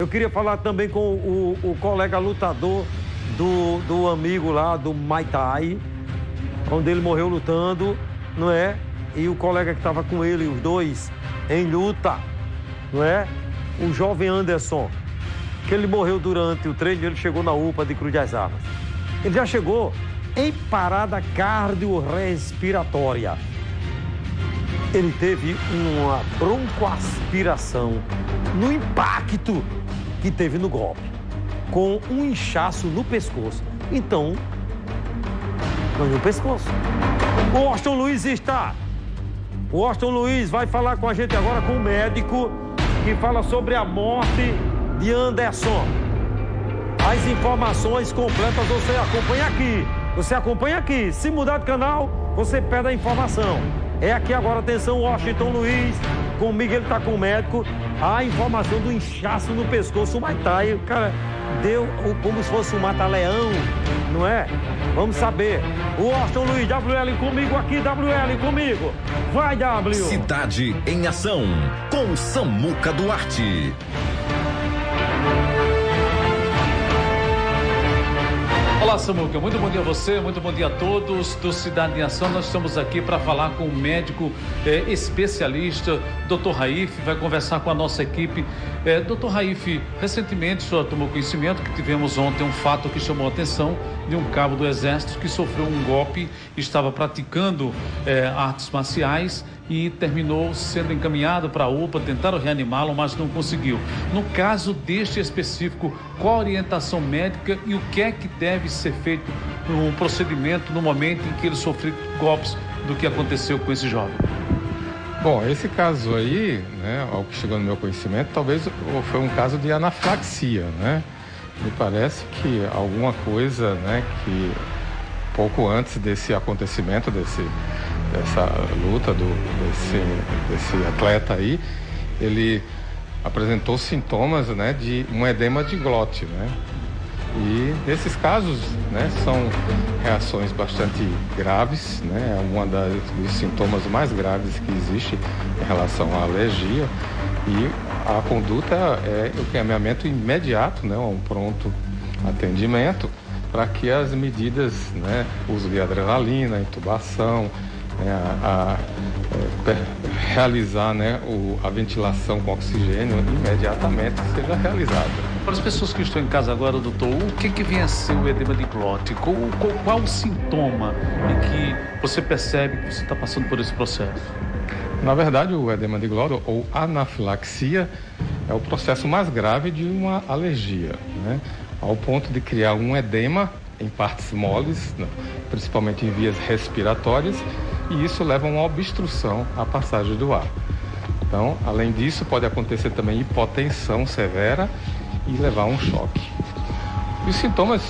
queria falar também com o colega lutador do amigo lá, do Muay Thai, onde ele morreu lutando, não é? E o colega que estava com ele, os dois, em luta, não é? O jovem Anderson, que ele morreu durante o treino, ele chegou na UPA de Cruz das Armas. Ele já chegou em parada cardiorrespiratória. Ele teve uma broncoaspiração no impacto que teve no golpe, com um inchaço no pescoço. Então, ganhou o pescoço. O Austin Luiz está. O Austin Luiz vai falar com a gente agora com o médico que fala sobre a morte de Anderson. As informações completas você acompanha aqui. Você acompanha aqui. Se mudar de canal, você perde a informação. É aqui agora, atenção, Washington Luiz. Comigo ele está com o médico. A informação do inchaço no pescoço, o Muay Thai, o cara deu como se fosse um mata-leão, não é? Vamos saber. O Austin Luiz, WL comigo aqui, WL comigo. Vai, W. Cidade em Ação, com Samuca Duarte. Olá, Samuca, muito bom dia a você, muito bom dia a todos do Cidade em Ação. Nós estamos aqui para falar com o médico especialista, Dr. Raif, vai conversar com a nossa equipe. Dr. Raif, recentemente o senhor tomou conhecimento que tivemos ontem um fato que chamou a atenção de um cabo do Exército que sofreu um golpe, estava praticando artes marciais e terminou sendo encaminhado para a UPA, tentaram reanimá-lo, mas não conseguiu. No caso deste específico, qual a orientação médica e o que é que deve ser feito no procedimento no momento em que ele sofreu golpes do que aconteceu com esse jovem? Bom, esse caso aí, né, ao que chegou no meu conhecimento, talvez foi um caso de anafilaxia, né? Me parece que alguma coisa, né, que pouco antes desse acontecimento, dessa luta desse atleta aí, ele apresentou sintomas, né, de um edema de glote, né? E nesses casos, né, são reações bastante graves, né? É um dos sintomas mais graves que existe em relação à alergia, e a conduta é o encaminhamento imediato, né, um pronto atendimento, para que as medidas, né, uso de adrenalina, intubação, realizar, né, a ventilação com oxigênio imediatamente seja realizada. Para as pessoas que estão em casa agora, doutor, o que vem a ser o edema de glote? Qual o sintoma em que você percebe que você está passando por esse processo? Na verdade, o edema de glote, ou anafilaxia, é o processo mais grave de uma alergia, né? Ao ponto de criar um edema em partes moles, principalmente em vias respiratórias, e isso leva a uma obstrução à passagem do ar. Então, além disso, pode acontecer também hipotensão severa e levar a um choque. Os sintomas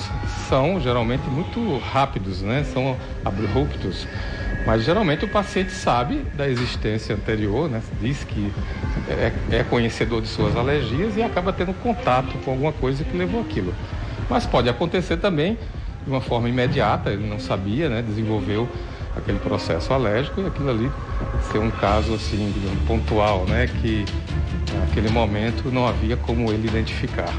são geralmente muito rápidos, né? São abruptos, mas geralmente o paciente sabe da existência anterior, né? Diz que é conhecedor de suas alergias e acaba tendo contato com alguma coisa que levou aquilo. Mas pode acontecer também de uma forma imediata, ele não sabia, né? Desenvolveu aquele processo alérgico e aquilo ali ser um caso assim, digamos, pontual, né? Que naquele momento não havia como ele identificar.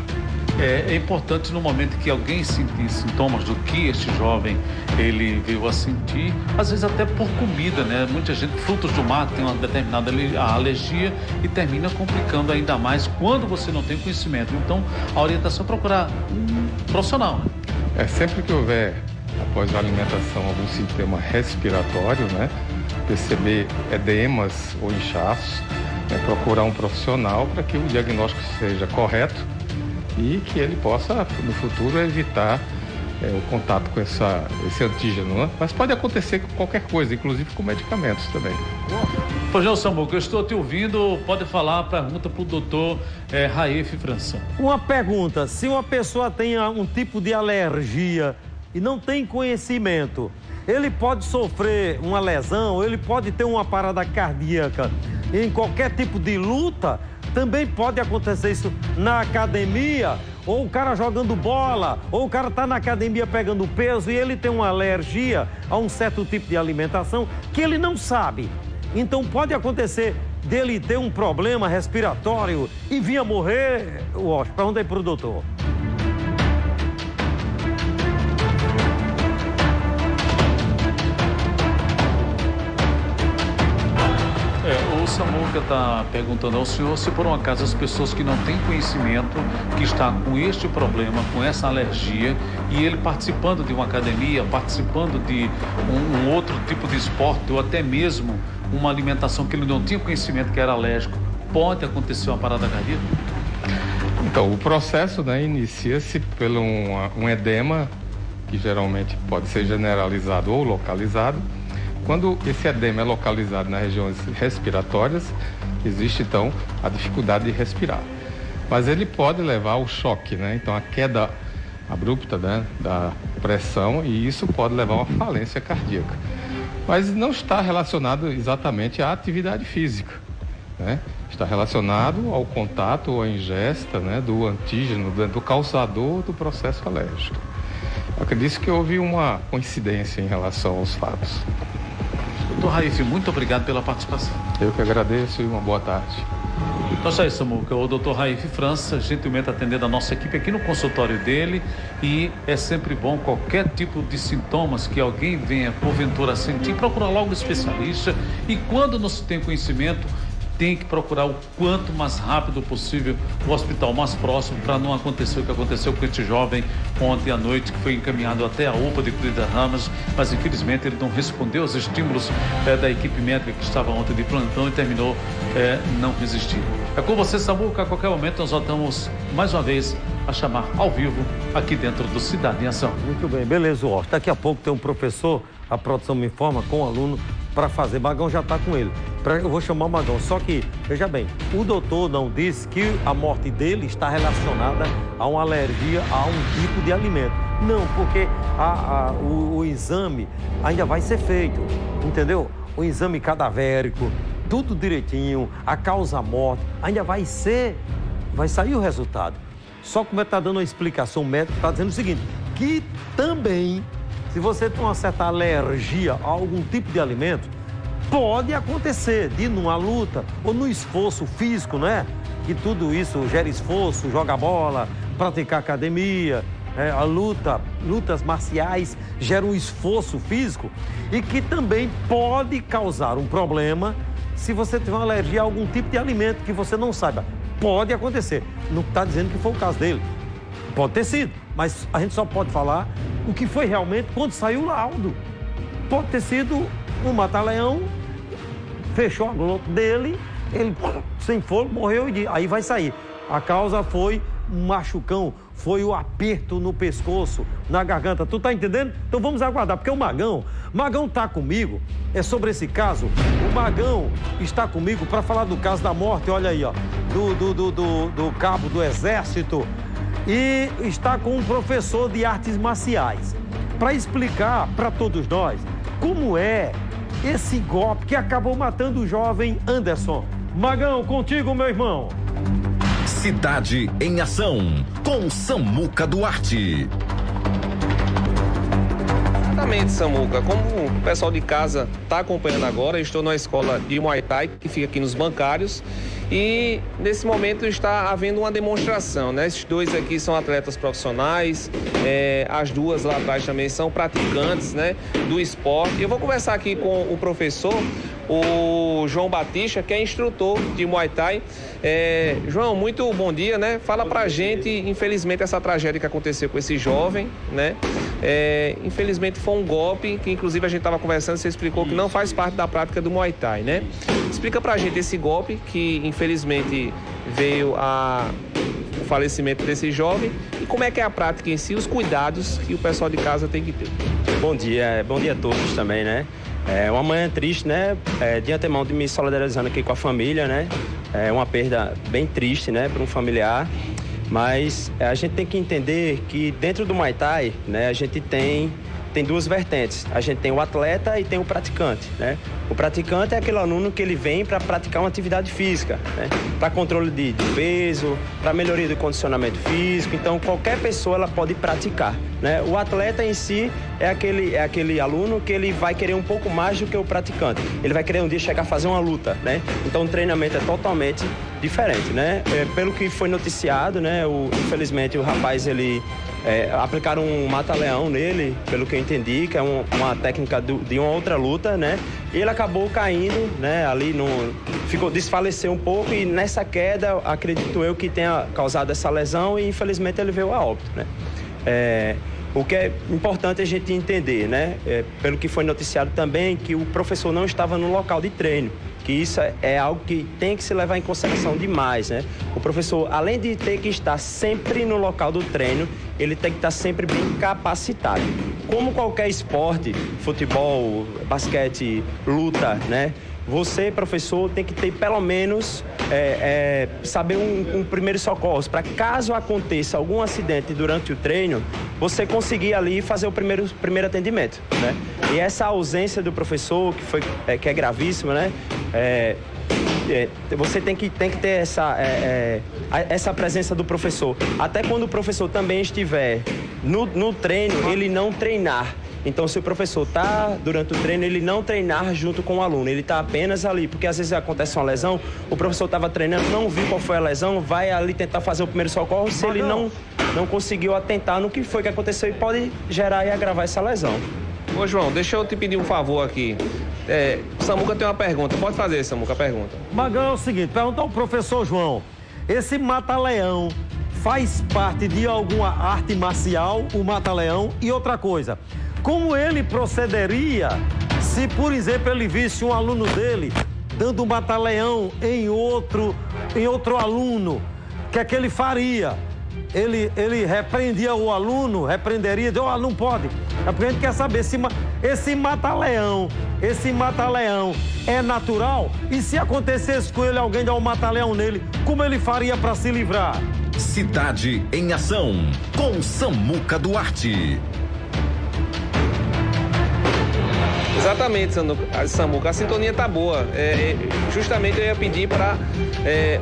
É importante no momento que alguém sentir sintomas do que este jovem ele veio a sentir, às vezes até por comida, né? Muita gente, frutos do mar, tem uma determinada alergia e termina complicando ainda mais quando você não tem conhecimento. Então, a orientação é procurar um profissional. Sempre que houver, após a alimentação, algum sintoma respiratório, né? Perceber edemas ou inchaços, né? Procurar um profissional para que o diagnóstico seja correto e que ele possa, no futuro, evitar o contato com esse antígeno, né? Mas pode acontecer com qualquer coisa, inclusive com medicamentos também. Pois não, Samuca, eu estou te ouvindo, pode falar, pergunta para o doutor Raif França. Uma pergunta, se uma pessoa tem um tipo de alergia e não tem conhecimento, ele pode sofrer uma lesão, ele pode ter uma parada cardíaca em qualquer tipo de luta? Também pode acontecer isso na academia, ou o cara jogando bola, ou o cara está na academia pegando peso e ele tem uma alergia a um certo tipo de alimentação que ele não sabe. Então pode acontecer dele ter um problema respiratório e vinha morrer, Washington? Pergunta aí pro doutor. O Samuca está perguntando ao senhor se por um acaso as pessoas que não têm conhecimento, que está com este problema, com essa alergia, e ele participando de uma academia, participando de um outro tipo de esporte, ou até mesmo uma alimentação que ele não tinha conhecimento que era alérgico, pode acontecer uma parada cardíaca? Então, o processo, né, inicia-se pelo um edema, que geralmente pode ser generalizado ou localizado. Quando esse edema é localizado nas regiões respiratórias, existe então a dificuldade de respirar. Mas ele pode levar ao choque, né? Então a queda abrupta, né, da pressão, e isso pode levar a uma falência cardíaca. Mas não está relacionado exatamente à atividade física, né? Está relacionado ao contato ou à ingesta, né, do antígeno, do causador do processo alérgico. Eu acredito que houve uma coincidência em relação aos fatos. Doutor Raif, muito obrigado pela participação. Eu que agradeço e uma boa tarde. Então, isso aí, Samuca. O doutor Raif França, gentilmente atendendo a nossa equipe aqui no consultório dele, e é sempre bom qualquer tipo de sintomas que alguém venha porventura sentir, procurar logo um especialista, e quando não se tem conhecimento, tem que procurar o quanto mais rápido possível o hospital mais próximo, para não acontecer o que aconteceu com este jovem ontem à noite, que foi encaminhado até a UPA de Cruz das Ramas, mas infelizmente ele não respondeu aos estímulos da equipe médica que estava ontem de plantão e terminou não resistindo. É com você, Samuca. A qualquer momento nós voltamos mais uma vez a chamar ao vivo aqui dentro do Cidade em Ação. Muito bem, beleza, Washington. Daqui a pouco tem um professor, a produção me informa, com um aluno para fazer. Magão já está com ele. Eu vou chamar o Magão. Só que, veja bem, o doutor não disse que a morte dele está relacionada a uma alergia a um tipo de alimento. Não, porque o exame ainda vai ser feito, entendeu? O exame cadavérico, tudo direitinho, a causa-morte, ainda vai sair o resultado. Só como está dando uma explicação, o médico está dizendo o seguinte, que também, se você tem uma certa alergia a algum tipo de alimento, pode acontecer de numa luta ou no esforço físico, né? Que tudo isso gera esforço, joga bola, praticar academia, lutas marciais geram um esforço físico e que também pode causar um problema se você tiver uma alergia a algum tipo de alimento que você não saiba. Pode acontecer. Não está dizendo que foi o caso dele. Pode ter sido, mas a gente só pode falar o que foi realmente quando saiu o laudo. Pode ter sido um mata-leão, fechou a glote dele, ele sem fôlego morreu e aí vai sair. A causa foi um machucão, foi o aperto no pescoço, na garganta. Tu tá entendendo? Então vamos aguardar, porque o Magão tá comigo, é sobre esse caso. O Magão está comigo para falar do caso da morte, olha aí, ó, do cabo do Exército, e está com um professor de artes marciais para explicar para todos nós como é esse golpe que acabou matando o jovem Anderson. Magão, contigo, meu irmão. Cidade em Ação, com Samuca Duarte. Exatamente, Samuca. Como o pessoal de casa está acompanhando agora, eu estou na escola de Muay Thai, que fica aqui nos Bancários, e nesse momento está havendo uma demonstração, né? Esses dois aqui são atletas profissionais, as duas lá atrás também são praticantes, né, do esporte. Eu vou conversar aqui com o professor, o João Batista, que é instrutor de Muay Thai. João, muito bom dia, né? Fala pra gente, infelizmente, essa tragédia que aconteceu com esse jovem, né? Infelizmente foi um golpe, que inclusive a gente estava conversando, você explicou que não faz parte da prática do Muay Thai, né? Explica pra gente esse golpe que infelizmente veio o falecimento desse jovem e como é que é a prática em si, os cuidados que o pessoal de casa tem que ter. Bom dia a todos também, né? É uma manhã triste, né? De antemão, de me solidarizando aqui com a família, né? É uma perda bem triste, né, para um familiar. Mas a gente tem que entender que dentro do Muay Thai, né, a gente tem tem duas vertentes. A gente tem o atleta e tem o praticante, né? O praticante é aquele aluno que ele vem para praticar uma atividade física, né? Para controle de peso, para melhoria do condicionamento físico. Então, qualquer pessoa ela pode praticar, né? O atleta em si é aquele aluno que ele vai querer um pouco mais do que o praticante. Ele vai querer um dia chegar a fazer uma luta, né? Então, o treinamento é totalmente diferente, né? Pelo que foi noticiado, né? Infelizmente, o rapaz, aplicaram um mata-leão nele, pelo que eu entendi, que é uma técnica de uma outra luta, né? E ele acabou caindo, né? Desfaleceu um pouco e nessa queda, acredito eu que tenha causado essa lesão e infelizmente ele veio a óbito, né? O que é importante a gente entender, né? Pelo que foi noticiado também, que o professor não estava no local de treino. Que isso é algo que tem que se levar em consideração demais, né? O professor, além de ter que estar sempre no local do treino, ele tem que estar sempre bem capacitado. Como qualquer esporte, futebol, basquete, luta, né? Você, professor, tem que ter pelo menos saber um primeiro socorro, para caso aconteça algum acidente durante o treino, você conseguir ali fazer o primeiro atendimento, né? E essa ausência do professor, que é gravíssima, né? Você tem que ter essa presença do professor. Até quando o professor também estiver no treino, ele não treinar. Então, se o professor está durante o treino, ele não treinar junto com o aluno, ele está apenas ali, porque às vezes acontece uma lesão, o professor estava treinando, não viu qual foi a lesão, vai ali tentar fazer o primeiro socorro, se ele não conseguiu atentar no que foi que aconteceu e pode gerar e agravar essa lesão. Ô, João, deixa eu te pedir um favor aqui. Samuca tem uma pergunta. Pode fazer, Samuca, a pergunta. Magão, é o seguinte, pergunta ao professor João. Esse mata-leão faz parte de alguma arte marcial, o mata-leão? E outra coisa, como ele procederia se, por exemplo, ele visse um aluno dele dando um mata-leão em outro aluno? O que é que ele faria? Ele repreendia o aluno, repreenderia, dizia, não pode. É porque a gente quer saber se esse mata-leão é natural? E se acontecesse com ele, alguém dar um mata-leão nele, como ele faria para se livrar? Cidade em Ação, com Samuca Duarte. Exatamente, Samuca. A sintonia tá boa. Justamente eu ia pedir para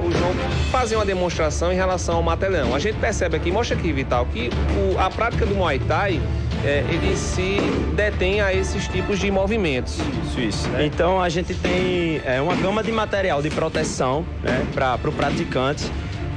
o João fazer uma demonstração em relação ao mata-leão. A gente percebe aqui, mostra aqui, Vital, que a prática do Muay Thai, ele se detém a esses tipos de movimentos. Isso. Então, a gente tem uma gama de material de proteção, né, para o praticante.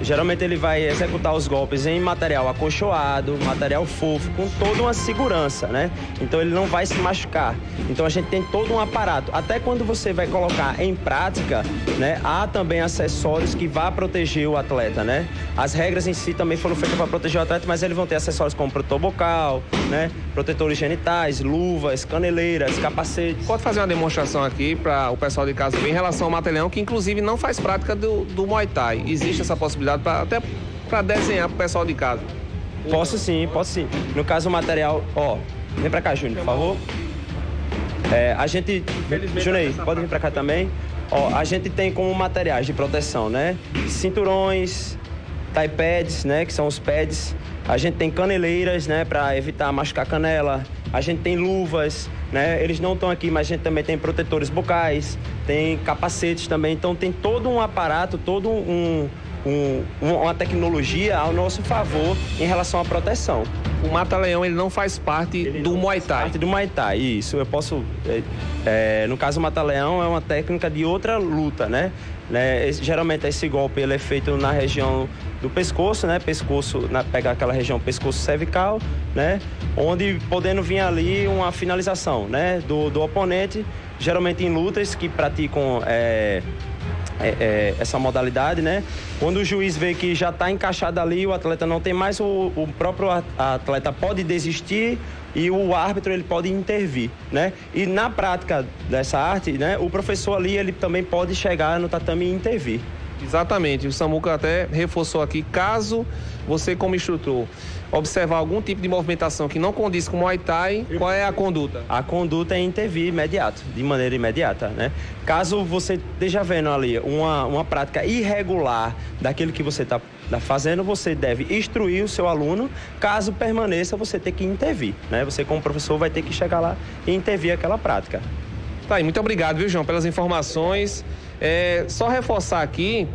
Geralmente ele vai executar os golpes em material acolchoado, material fofo, com toda uma segurança, né? Então ele não vai se machucar. Então a gente tem todo um aparato. Até quando você vai colocar em prática, né? Há também acessórios que vão proteger o atleta, né? As regras em si também foram feitas para proteger o atleta, mas eles vão ter acessórios como protetor bucal, né? Protetores genitais, luvas, caneleiras, capacete. Pode fazer uma demonstração aqui para o pessoal de casa ver em relação ao mata-leão, que inclusive não faz prática do Muay Thai. Existe essa possibilidade até para desenhar para o pessoal de casa? Posso sim. No caso, o material... vem para cá, Júnior, por favor. A gente... Júnior, pode vir para cá também. A gente tem como materiais de proteção, né? Cinturões, tie pads, né? Que são os pads. A gente tem caneleiras, né? Para evitar machucar a canela. A gente tem luvas, né? Eles não estão aqui, mas a gente também tem protetores bucais. Tem capacetes também. Então, tem todo um aparato, todo uma tecnologia ao nosso favor em relação à proteção. O mata-leão, ele não faz parte do Muay Thai? Parte do Muay Thai, isso. Eu posso... no caso, o mata-leão é uma técnica de outra luta, né? Geralmente, esse golpe ele é feito na região do pescoço, né? Pega aquela região pescoço cervical, né? Onde podendo vir ali uma finalização, né? Do oponente, geralmente em lutas que praticam... essa modalidade, né? Quando o juiz vê que já está encaixado ali, o atleta não tem mais, o próprio atleta pode desistir e o árbitro ele pode intervir, né? E na prática dessa arte, né? O professor ali ele também pode chegar no tatame e intervir. Exatamente. O Samuca até reforçou aqui, caso você como instrutor observar algum tipo de movimentação que não condiz com o Muay Thai, qual é a conduta? A conduta é intervir de maneira imediata, né? Caso você esteja vendo ali uma prática irregular daquilo que você está da fazenda, você deve instruir o seu aluno. Caso permaneça, você tem que intervir, né? Você, como professor, vai ter que chegar lá e intervir aquela prática. Tá aí, muito obrigado, viu, João, pelas informações. Só reforçar aqui,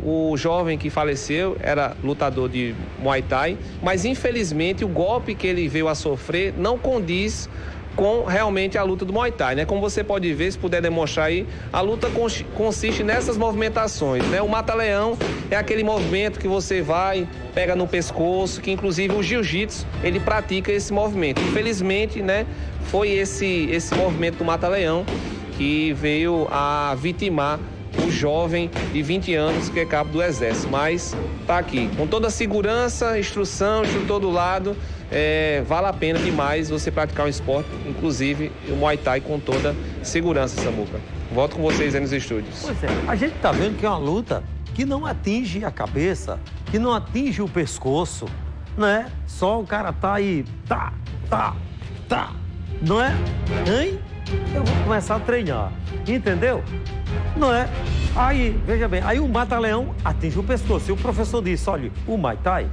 o jovem que faleceu era lutador de Muay Thai, mas infelizmente o golpe que ele veio a sofrer não condiz com realmente a luta do Muay Thai, né? Como você pode ver, se puder demonstrar aí, a luta consiste nessas movimentações, né? O mata-leão é aquele movimento que você vai, pega no pescoço, que inclusive o jiu-jitsu, ele pratica esse movimento. Infelizmente, né, foi esse movimento do mata-leão que veio a vitimar o jovem de 20 anos que é cabo do Exército, mas tá aqui, com toda a segurança, instrução, instrutor do lado, vale a pena demais você praticar um esporte, inclusive o Muay Thai, com toda segurança, Samuca. Volto com vocês aí nos estúdios. Pois é, a gente tá vendo que é uma luta que não atinge a cabeça, que não atinge o pescoço, né? Só o cara tá aí, tá, não é? Hein? Eu vou começar a treinar, entendeu? Não é? Aí, veja bem, aí o mata-leão atinge o pescoço. E o professor disse, olha, o Muay Thai,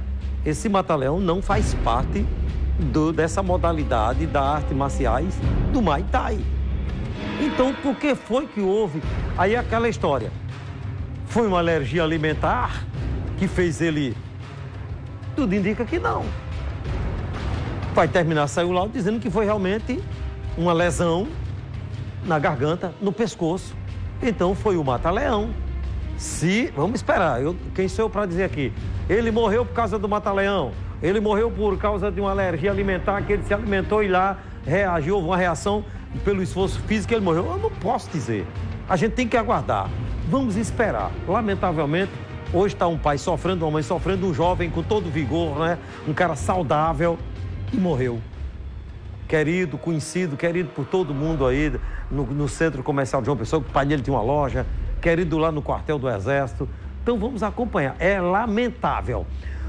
esse mata-leão não faz parte dessa modalidade da arte marciais do Muay Thai. Então, por que foi que houve? Aí aquela história. Foi uma alergia alimentar que fez ele... Tudo indica que não. Vai terminar, saiu lá dizendo que foi realmente uma lesão na garganta, no pescoço. Então foi o mata-leão. Vamos esperar, quem sou eu para dizer aqui? Ele morreu por causa do mata-leão, ele morreu por causa de uma alergia alimentar, que ele se alimentou e lá reagiu, houve uma reação pelo esforço físico, ele morreu. Eu não posso dizer. A gente tem que aguardar. Vamos esperar. Lamentavelmente, hoje está um pai sofrendo, uma mãe sofrendo, um jovem com todo vigor, né? Um cara saudável e morreu. Querido, conhecido, querido por todo mundo aí no centro comercial de João Pessoa, que o pai dele tinha uma loja, querido lá no quartel do Exército. Então vamos acompanhar. É lamentável.